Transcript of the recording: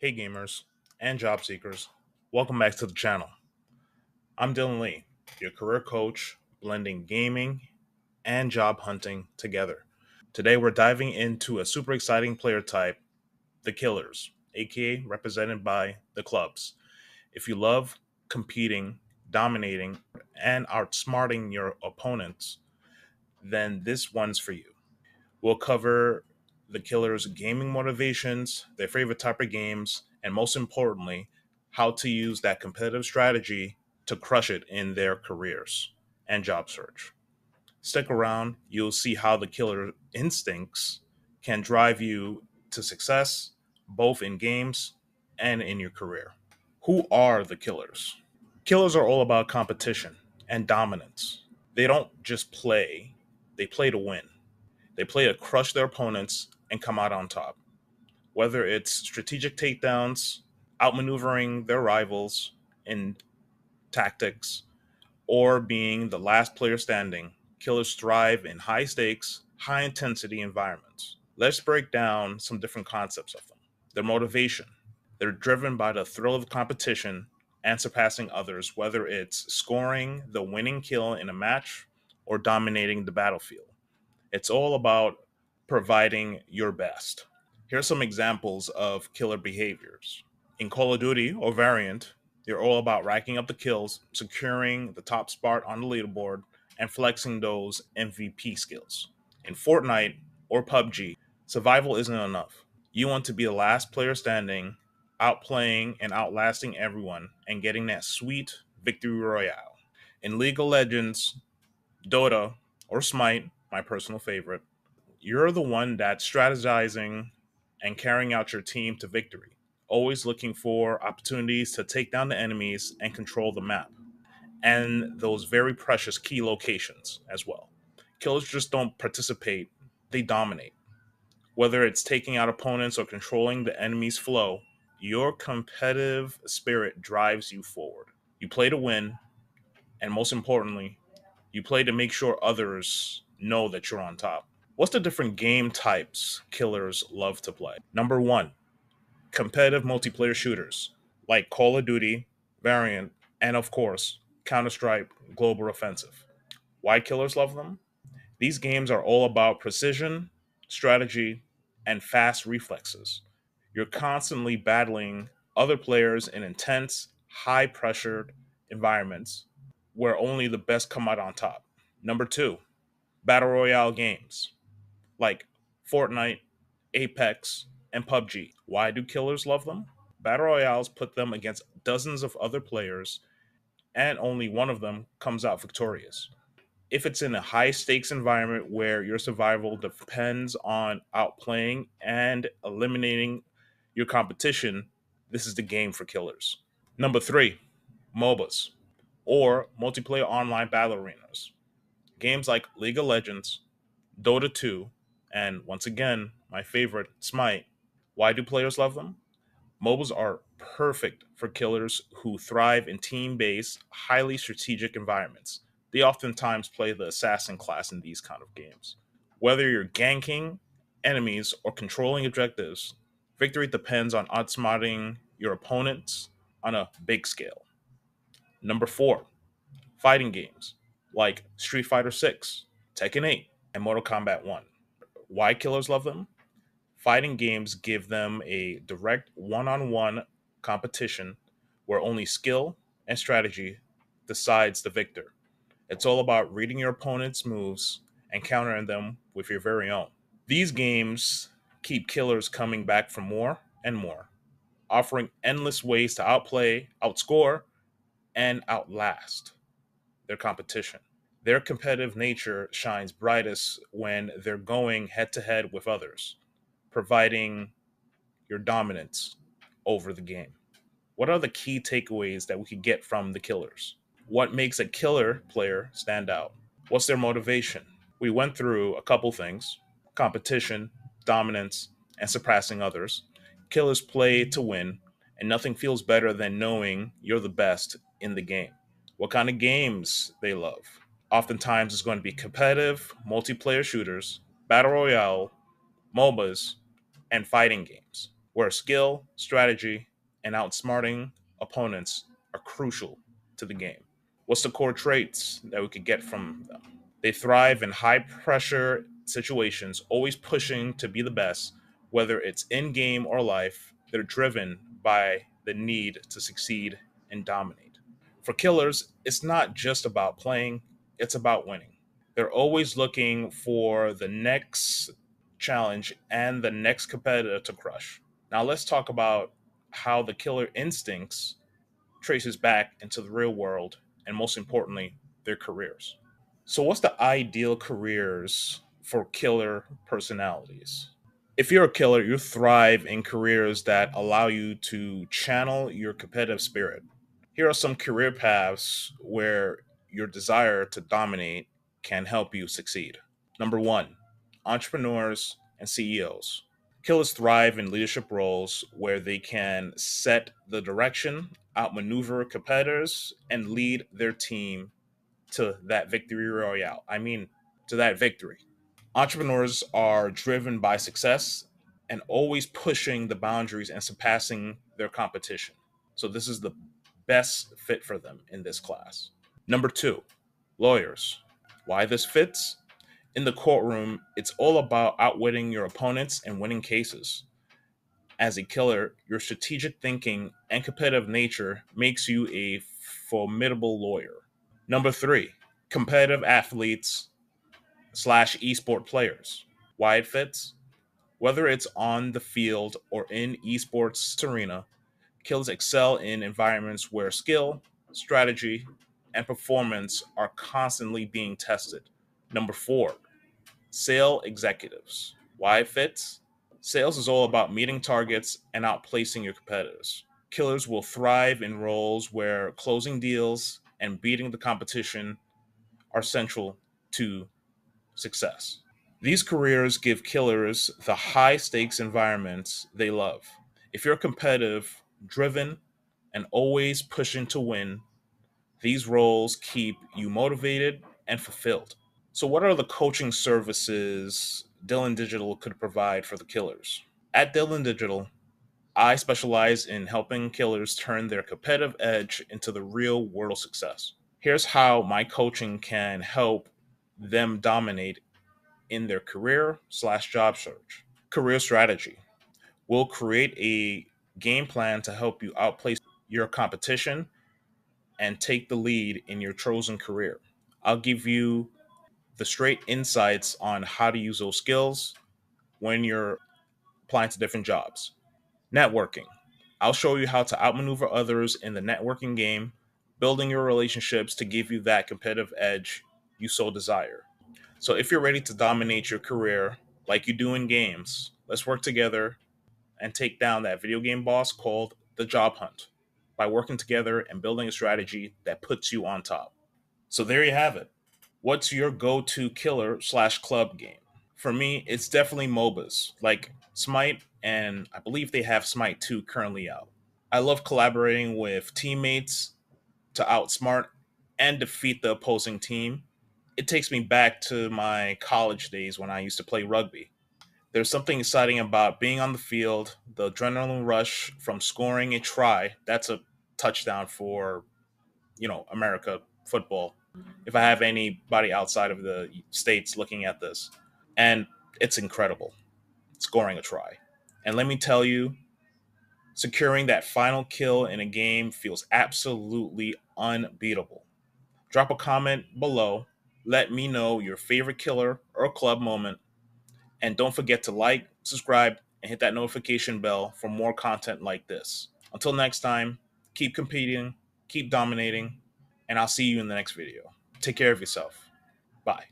Hey gamers and job seekers, welcome back to the channel. I'm Dellyn, your career coach, blending gaming and job hunting together. Today we're diving into a super exciting player type, the killers, aka represented by the clubs. If you love competing, dominating, and outsmarting your opponents, then this one's for you. We'll cover the killer's gaming motivations, their favorite type of games, and most importantly, how to use that competitive strategy to crush it in their careers and job search. Stick around, you'll see how the killer instincts can drive you to success, both in games and in your career. Who are the killers? Killers are all about competition and dominance. They don't just play, they play to win. They play to crush their opponents and come out on top. Whether it's strategic takedowns, outmaneuvering their rivals in tactics, or being the last player standing, killers thrive in high stakes, high intensity environments. Let's break down some different concepts of them. Their motivation. They're driven by the thrill of competition and surpassing others, whether it's scoring the winning kill in a match or dominating the battlefield. It's all about providing your best. Here's some examples of killer behaviors. In Call of Duty or Variant, you're all about racking up the kills, securing the top spot on the leaderboard, and flexing those MVP skills. In Fortnite or PUBG, survival isn't enough. You want to be the last player standing, outplaying and outlasting everyone, and getting that sweet victory royale. In League of Legends, Dota, or Smite, my personal favorite, you're the one that's strategizing and carrying out your team to victory, always looking for opportunities to take down the enemies and control the map, and those very precious key locations as well. Killers just don't participate, they dominate. Whether it's taking out opponents or controlling the enemy's flow, your competitive spirit drives you forward. You play to win, and most importantly, you play to make sure others know that you're on top. What's the different game types killers love to play? Number one, competitive multiplayer shooters like Call of Duty, Variant, and of course, Counter Strike Global Offensive. Why killers love them? These games are all about precision, strategy, and fast reflexes. You're constantly battling other players in intense, high pressured environments where only the best come out on top. Number two, battle royale games like Fortnite, Apex, and PUBG. Why do killers love them? Battle royales put them against dozens of other players, and only one of them comes out victorious. If it's in a high stakes environment where your survival depends on outplaying and eliminating your competition, this is the game for killers. Number three, MOBAs, or multiplayer online battle arenas. Games like League of Legends, Dota 2, and once again, my favorite, Smite. Why do players love them? MOBAs are perfect for killers who thrive in team based, highly strategic environments. They oftentimes play the assassin class in these kind of games. Whether you're ganking enemies or controlling objectives, victory depends on outsmarting your opponents on a big scale. Number four, fighting games like Street Fighter 6, Tekken 8, and Mortal Kombat 1. Why killers love them? Fighting games give them a direct one on one competition where only skill and strategy decides the victor. It's all about reading your opponent's moves and countering them with your very own. These games keep killers coming back for more and more, offering endless ways to outplay, outscore, and outlast their competition. Their competitive nature shines brightest when they're going head to head with others, providing your dominance over the game. What are the key takeaways that we could get from the killers? What makes a killer player stand out? What's their motivation? We went through a couple things: competition, dominance, and surpassing others. Killers play to win, and nothing feels better than knowing you're the best in the game. What kind of games they love? Oftentimes, it's going to be competitive, multiplayer shooters, battle royale, MOBAs, and fighting games. where skill, strategy, and outsmarting opponents are crucial to the game. What's the core traits that we could get from them? They thrive in high pressure situations, always pushing to be the best, whether it's in game or life. They're driven by the need to succeed and dominate. For killers, it's not just about playing, it's about winning. They're always looking for the next challenge and the next competitor to crush. Now, let's talk about how the killer instincts traces back into the real world and, most importantly, their careers. So, what's the ideal careers for killer personalities? If you're a killer, you thrive in careers that allow you to channel your competitive spirit. Here are some career paths where your desire to dominate can help you succeed. Number one, entrepreneurs and CEOs. Killers thrive in leadership roles where they can set the direction, outmaneuver competitors, and lead their team to that victory royale. I mean, to that victory. Entrepreneurs are driven by success and always pushing the boundaries and surpassing their competition. So, this is the best fit for them in this class. Number two, lawyers. Why this fits? In the courtroom, it's all about outwitting your opponents and winning cases. As a killer, your strategic thinking and competitive nature makes you a formidable lawyer. Number three, competitive athletes slash esport players. Why it fits? Whether it's on the field or in esports arena, killers excel in environments where skill, strategy, and performance are constantly being tested. Number four, sale executives. Why it fits? Sales is all about meeting targets and outplacing your competitors. Killers will thrive in roles where closing deals and beating the competition are central to success. These careers give killers the high stakes environments they love. If you're competitive, driven, and always pushing to win, these roles keep you motivated and fulfilled. So, what are the coaching services Dellyn Digital could provide for the killers? At Dellyn Digital, I specialize in helping killers turn their competitive edge into the real world success. Here's how my coaching can help them dominate in their career slash job search. Career strategy. We'll create a game plan to help you outplace your competition and take the lead in your chosen career. I'll give you the straight insights on how to use those skills when you're applying to different jobs. Networking. I'll show you how to outmaneuver others in the networking game, building your relationships to give you that competitive edge you so desire. So if you're ready to dominate your career like you do in games, let's work together and take down that video game boss called the job hunt by working together and building a strategy that puts you on top. So there you have it. What's your go-to killer slash club game? For me, it's definitely MOBAs like Smite, and I believe they have Smite 2 currently out. I love collaborating with teammates to outsmart and defeat the opposing team. It takes me back to my college days when I used to play rugby. There's something exciting about being on the field, the adrenaline rush from scoring a try. That's a touchdown for, America football. If I have anybody outside of the states looking at this, and it's incredible scoring a try. And let me tell you, securing that final kill in a game feels absolutely unbeatable. Drop a comment below. Let me know your favorite killer or club moment. And don't forget to like, subscribe, and hit that notification bell for more content like this. Until next time, keep competing, keep dominating, and I'll see you in the next video. Take care of yourself. Bye.